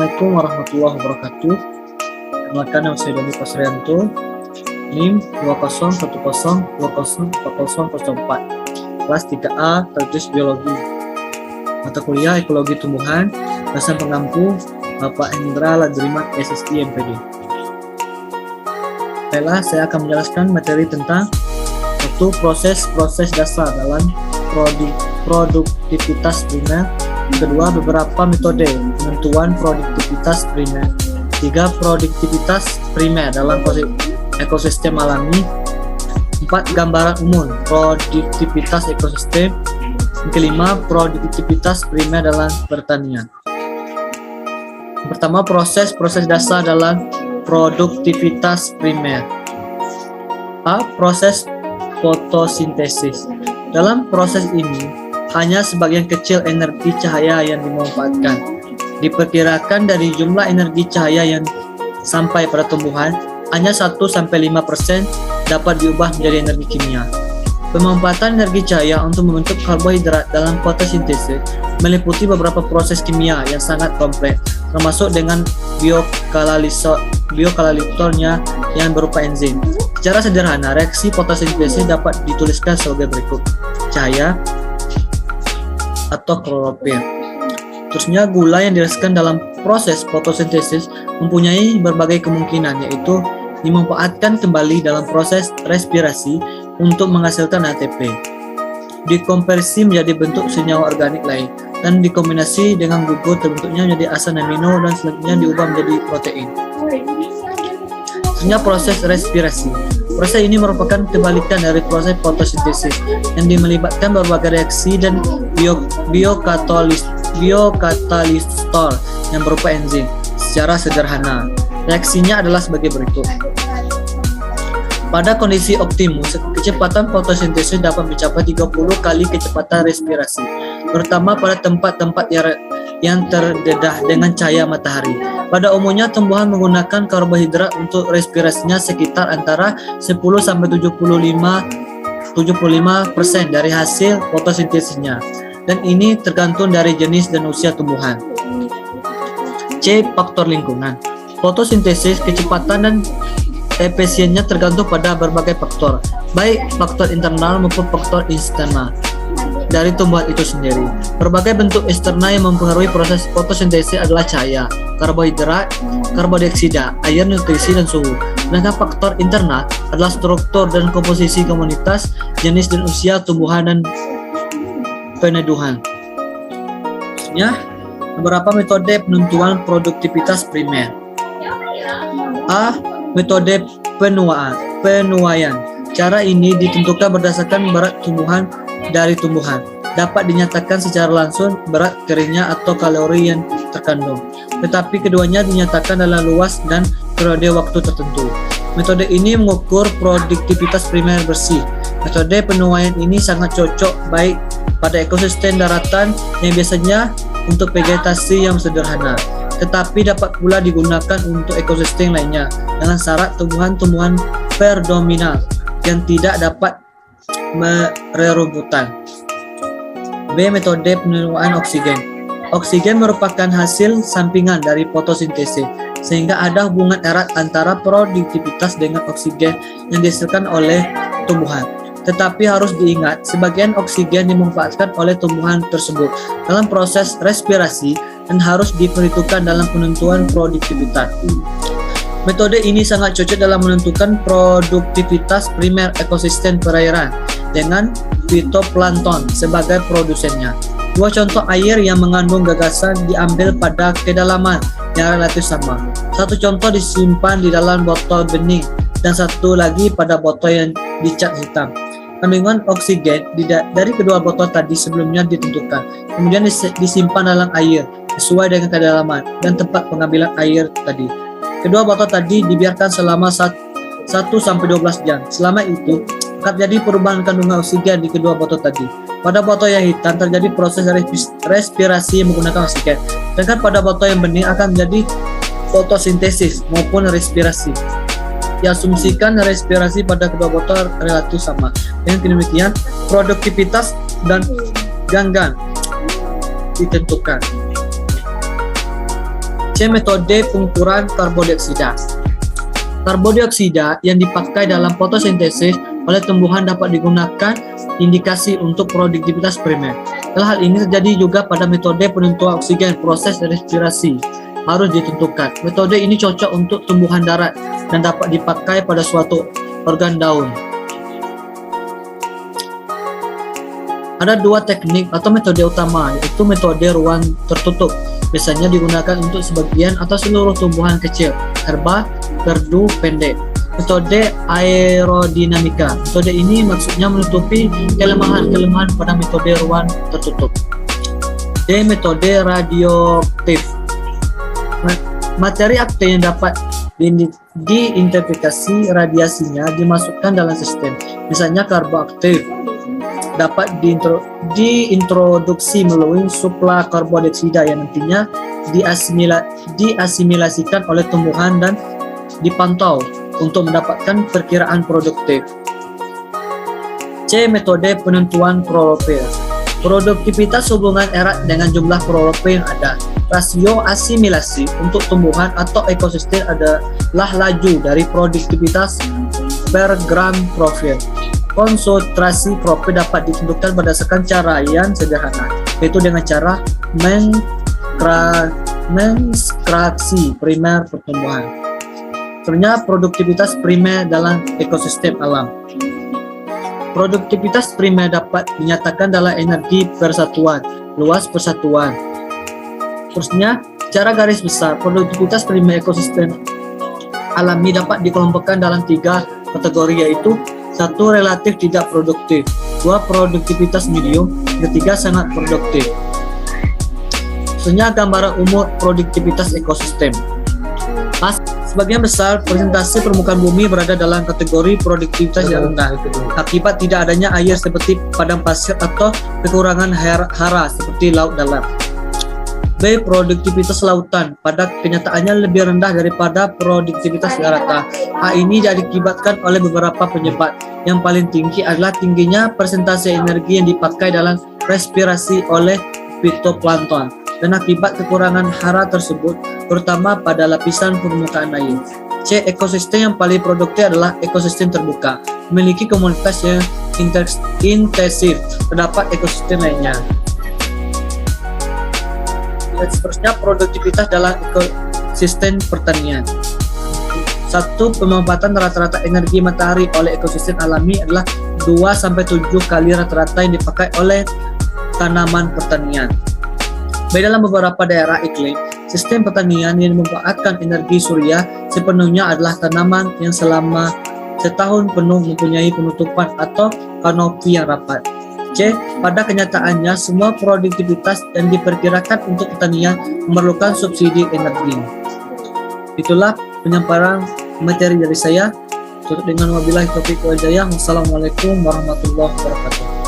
Assalamualaikum warahmatullahi wabarakatuh. Perkenalkan, nama saya Doni Pasrianto, NIM 201020204004, kelas 3A, tertulis biologi, mata kuliah ekologi tumbuhan, dosen pengampu Bapak Hendra Ladrimat SSI MPD. Baiklah, saya akan menjelaskan materi tentang satu proses dasar dalam produktivitas primer. Kedua, beberapa metode penentuan produktivitas primer. Tiga, produktivitas primer dalam ekosistem alami. 4, gambaran umum produktivitas ekosistem. Kelima, produktivitas primer dalam pertanian. Pertama, proses dasar dalam produktivitas primer. A. Proses fotosintesis. Dalam proses ini, hanya sebagian kecil energi cahaya yang dimanfaatkan. Diperkirakan dari jumlah energi cahaya yang sampai pada tumbuhan, hanya 1-5% dapat diubah menjadi energi kimia. Pemanfaatan energi cahaya untuk membentuk karbohidrat dalam fotosintesis meliputi beberapa proses kimia yang sangat kompleks, termasuk dengan biokalalitornya yang berupa enzim. Secara sederhana, reaksi fotosintesis dapat dituliskan sebagai berikut: cahaya atau klorofil. Terusnya, gula yang dihasilkan dalam proses fotosintesis mempunyai berbagai kemungkinan, yaitu dimanfaatkan kembali dalam proses respirasi untuk menghasilkan ATP, dikonversi menjadi bentuk senyawa organik lain, dan dikombinasi dengan gugur terbentuknya menjadi asam amino dan selanjutnya diubah menjadi protein. Terusnya, proses respirasi. Proses ini merupakan kebalikan dari proses fotosintesis yang melibatkan berbagai reaksi dan biokatalistor yang berupa enzim. Secara sederhana, reaksinya adalah sebagai berikut. Pada kondisi optimus, kecepatan fotosintesis dapat mencapai 30 kali kecepatan respirasi, terutama pada tempat-tempat yang terdedah dengan cahaya matahari. Pada umumnya, tumbuhan menggunakan karbohidrat untuk respirasinya sekitar antara 10-75% dari hasil fotosintesisnya, dan ini tergantung dari jenis dan usia tumbuhan. C. Faktor lingkungan. Fotosintesis, kecepatan dan efisiennya tergantung pada berbagai faktor, baik faktor internal maupun faktor eksternal dari tumbuhan itu sendiri. Berbagai bentuk eksternal yang mempengaruhi proses fotosintesis adalah cahaya, karbohidrat, karbon dioksida, air, nutrisi, dan suhu. Sedangkan faktor internal adalah struktur dan komposisi komunitas, jenis dan usia tumbuhan, dan peneduhan. Selanjutnya, beberapa metode penentuan produktivitas primer. A. Metode penuaian. Cara ini ditentukan berdasarkan berat tumbuhan dari tumbuhan. Dapat dinyatakan secara langsung berat keringnya atau kalori yang terkandung. Tetapi keduanya dinyatakan dalam luas dan periode waktu tertentu. Metode ini mengukur produktivitas primer bersih. Metode penuaian ini sangat cocok baik pada ekosistem daratan yang biasanya untuk vegetasi yang sederhana, tetapi dapat pula digunakan untuk ekosistem lainnya dengan syarat tumbuhan-tumbuhan predominan yang tidak dapat merebutan. B. Metode penuaian oksigen. Oksigen merupakan hasil sampingan dari fotosintesis, sehingga ada hubungan erat antara produktivitas dengan oksigen yang dihasilkan oleh tumbuhan. Tetapi harus diingat, sebagian oksigen dimanfaatkan oleh tumbuhan tersebut dalam proses respirasi dan harus diperhitungkan dalam penentuan produktivitas. Metode ini sangat cocok dalam menentukan produktivitas primer ekosistem perairan dengan fitoplankton sebagai produsennya. Dua contoh air yang mengandung gagasan diambil pada kedalaman yang relatif sama. Satu contoh disimpan di dalam botol bening dan satu lagi pada botol yang dicat hitam. Kandungan oksigen dari kedua botol tadi sebelumnya ditentukan, kemudian disimpan dalam air sesuai dengan kedalaman dan tempat pengambilan air tadi. Kedua botol tadi dibiarkan selama 1-12 jam. Selama itu akan terjadi perubahan kandungan oksigen di kedua botol tadi. Pada botol yang hitam terjadi proses respirasi menggunakan oksigen, sedangkan pada botol yang bening akan terjadi fotosintesis maupun respirasi. Diasumsikan respirasi pada kedua botol relatif sama. Dengan demikian, produktivitas dan ganggan ditentukan. C. Metode pengukuran karbodioksida. Karbodioksida yang dipakai dalam fotosintesis oleh tumbuhan dapat digunakan indikasi untuk produktivitas primer. Hal ini terjadi juga pada metode penentuan oksigen proses respirasi harus ditentukan. Metode ini cocok untuk tumbuhan darat dan dapat dipakai pada suatu organ daun. Ada dua teknik atau metode utama, yaitu metode ruang tertutup. Biasanya digunakan untuk sebagian atau seluruh tumbuhan kecil, herba, gerdu pendek. Metode aerodinamika. Metode ini maksudnya menutupi kelemahan-kelemahan pada metode ruang tertutup. D. Metode radioaktif. Materi aktif yang dapat diidentifikasi radiasinya dimasukkan dalam sistem. Misalnya karboaktif dapat diintroduksi melalui suplai karbodioksida yang nantinya diasimilasikan oleh tumbuhan dan dipantau untuk mendapatkan perkiraan produktif. C. Metode penentuan klorofil. Produktivitas hubungan erat dengan jumlah klorofil yang ada. Rasio asimilasi untuk tumbuhan atau ekosistem adalah laju dari produktivitas per gram klorofil. Konsentrasi klorofil dapat ditentukan berdasarkan cara yang sederhana, yaitu dengan cara mengekstraksi primer pertumbuhan. Sebenarnya produktivitas primer dalam ekosistem alam. Produktivitas primer dapat dinyatakan dalam energi persatuan, luas persatuan. Terusnya, secara garis besar, produktivitas primer ekosistem alami dapat dikelompokkan dalam 3 kategori, yaitu 1. Relatif tidak produktif, 2. Produktivitas medium, 3. Sangat produktif. Sebenarnya gambaran umum produktivitas ekosistem. Sebagian besar persentase permukaan bumi berada dalam kategori produktivitas yang rendah akibat tidak adanya air seperti padang pasir atau kekurangan hara seperti laut dalam. B. Produktivitas lautan pada kenyataannya lebih rendah daripada produktivitas daratan. Hal ini diakibatkan oleh beberapa penyebab. Yang paling tinggi adalah tingginya persentase energi yang dipakai dalam respirasi oleh fitoplankton dan akibat kekurangan hara tersebut, terutama pada lapisan permukaan air. C. Ekosistem yang paling produktif adalah ekosistem terbuka, memiliki komunitas yang intensif. Terdapat ekosistem lainnya. Dan seterusnya produktivitas dalam ekosistem pertanian. 1. Pemanfaatan rata-rata energi matahari oleh ekosistem alami adalah 2-7 kali rata-rata yang dipakai oleh tanaman pertanian. Baik dalam beberapa daerah iklim, sistem pertanian yang memanfaatkan energi surya sepenuhnya adalah tanaman yang selama setahun penuh mempunyai penutupan atau kanopi yang rapat. C. Pada kenyataannya, semua produktivitas yang diperkirakan untuk pertanian memerlukan subsidi energi. Itulah penyampaian materi dari saya. Tutup dengan wabillahi taufiq wal hidayah. Wassalamualaikum warahmatullahi wabarakatuh.